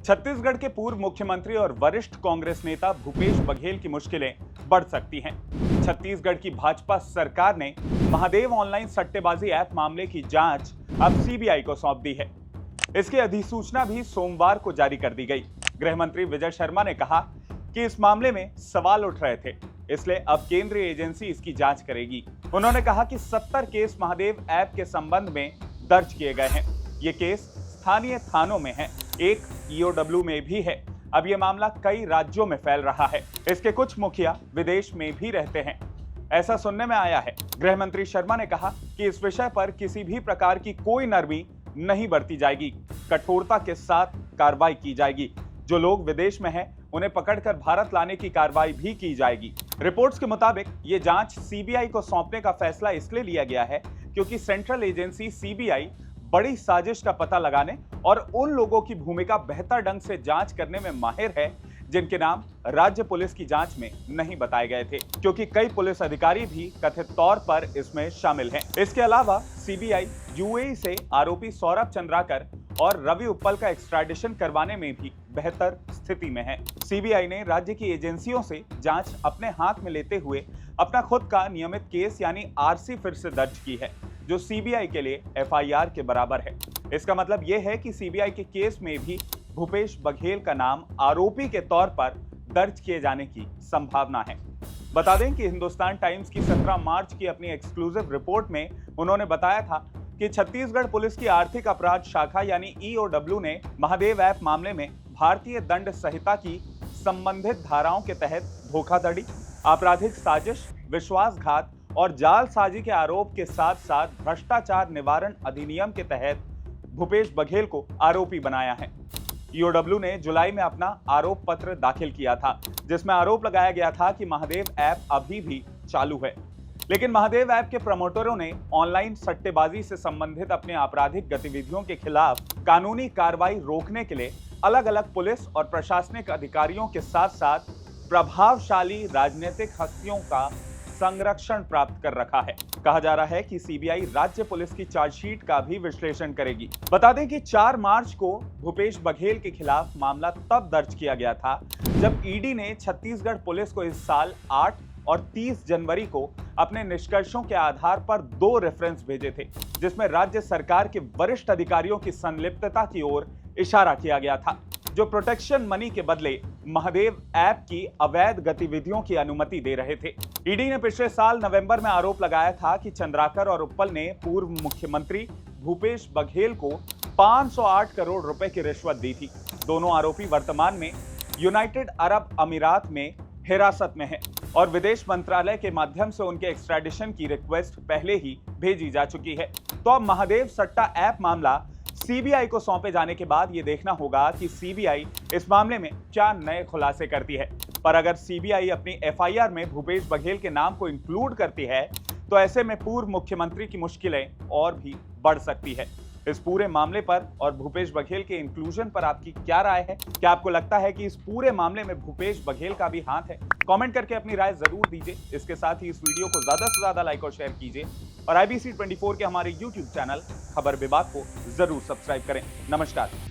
छत्तीसगढ़ के पूर्व मुख्यमंत्री और वरिष्ठ कांग्रेस नेता भूपेश बघेल की मुश्किलें बढ़ सकती हैं। छत्तीसगढ़ की भाजपा सरकार ने महादेव ऑनलाइन सट्टेबाजी ऐप मामले की जांच अब सीबीआई को सौंप दी है। इसकी अधिसूचना भी सोमवार को जारी कर दी गई। गृह मंत्री विजय शर्मा ने कहा कि इस मामले में सवाल उठ रहे थे, इसलिए अब केंद्रीय एजेंसी इसकी जांच करेगी। उन्होंने कहा कि 70 केस महादेव ऐप के संबंध में दर्ज किए गए हैं। ये केस स्थानीय थानों में है, एक ईओडब्ल्यू में भी है। अब ये मामला कई राज्यों में फैल रहा है। इसके कुछ मुखिया विदेश में भी रहते हैं, ऐसा सुनने में आया है। गृह मंत्री शर्मा ने कहा कि इस विषय पर किसी भी प्रकार की कोई नरमी नहीं बरती जाएगी, कठोरता के साथ कार्रवाई की जाएगी। जो लोग विदेश में हैं, उन्हें पकड़कर भारत लाने की कार्रवाई भी की जाएगी। रिपोर्ट्स के मुताबिक ये जांच सीबीआई को सौंपने का फैसला इसलिए लिया गया है क्योंकि सेंट्रल एजेंसी सीबीआई बड़ी साजिश का पता लगाने और उन लोगों की भूमिका बेहतर ढंग से जांच करने में माहिर है जिनके नाम राज्य पुलिस की जांच में नहीं बताए गए थे, क्योंकि कई पुलिस अधिकारी भी कथित तौर पर इसमें शामिल हैं। इसके अलावा सीबीआई यूएई से आरोपी सौरभ चंद्राकर और रवि उप्पल का एक्स्ट्राडिशन करवाने में भी बेहतर स्थिति में है। सीबीआई ने राज्य की एजेंसियों से जांच अपने हाथ में लेते हुए अपना खुद का नियमित केस यानी आरसी फिर से दर्ज की है, जो सीबीआई के लिए एफआईआर के बराबर है। इसका मतलब यह है कि सीबीआई के केस में भी भूपेश बघेल का नाम आरोपी के तौर पर दर्ज किए जाने की संभावना है। बता दें कि हिंदुस्तान टाइम्स की 17 मार्च की अपनी एक्सक्लूसिव रिपोर्ट में उन्होंने बताया था कि छत्तीसगढ़ पुलिस की आर्थिक अपराध शाखा यानी ईओडब्ल्यू ने महादेव ऐप मामले में भारतीय दंड संहिता की संबंधित धाराओं के तहत धोखाधड़ी, आपराधिक साजिश, विश्वासघात और जालसाजी के आरोप के साथ साथ भ्रष्टाचार निवारण अधिनियम के तहत भूपेश बघेल को आरोपी बनाया है। ईओडब्ल्यू ने जुलाई में अपना आरोप पत्र दाखिल किया था, जिसमें आरोप लगाया गया था कि महादेव ऐप अभी भी चालू है, लेकिन महादेव ऐप के प्रमोटरों ने ऑनलाइन सट्टेबाजी से संबंधित अपने आपराधिक गतिविधियों के खिलाफ कानूनी कार्रवाई रोकने के लिए अलग अलग पुलिस और प्रशासनिक अधिकारियों के साथ साथ प्रभावशाली राजनीतिक हस्तियों का संरक्षण प्राप्त कर रखा है। कहा जा रहा है कि सीबीआई राज्य पुलिस की चार्जशीट का भी विश्लेषण करेगी। बता दें कि 4 मार्च को भूपेश बघेल के खिलाफ मामला तब दर्ज किया गया था जब ईडी ने छत्तीसगढ़ पुलिस को इस साल 8 और 30 जनवरी को अपने निष्कर्षों के आधार पर 2 रेफरेंस भेजे थे, जिसमें राज्य सरकार के वरिष्ठ अधिकारियों की संलिप्तता की ओर इशारा किया गया था, जो प्रोटेक्शन मनी के बदले महादेव ऐप की अवैध गतिविधियों की अनुमति दे रहे थे। ईडी ने पिछले साल नवंबर में आरोप लगाया था कि चंद्राकर और उप्पल ने पूर्व मुख्यमंत्री भूपेश बघेल को 508 करोड़ रुपए की रिश्वत दी थी। दोनों आरोपी वर्तमान में यूनाइटेड अरब अमीरात में हिरासत में है और विदेश मंत्रालय के माध्यम से उनके एक्स्ट्राडिशन की रिक्वेस्ट पहले ही भेजी जा चुकी है। तो अब महादेव सट्टा ऐप मामला सीबीआई को सौंपे जाने के बाद ये देखना होगा कि सीबीआई इस मामले में क्या नए खुलासे करती है। पर अगर सीबीआई अपनी एफआईआर में भूपेश बघेल के नाम को इंक्लूड करती है तो ऐसे में पूर्व मुख्यमंत्री की मुश्किलें और भी बढ़ सकती है। इस पूरे मामले पर और भूपेश बघेल के इंक्लूजन पर आपकी क्या राय है? क्या आपको लगता है कि इस पूरे मामले में भूपेश बघेल का भी हाथ है? कमेंट करके अपनी राय जरूर दीजिए। इसके साथ ही इस वीडियो को ज्यादा से ज्यादा लाइक और शेयर कीजिए और IBC 24 के हमारे YouTube चैनल खबर विभाग को जरूर सब्सक्राइब करें। नमस्कार।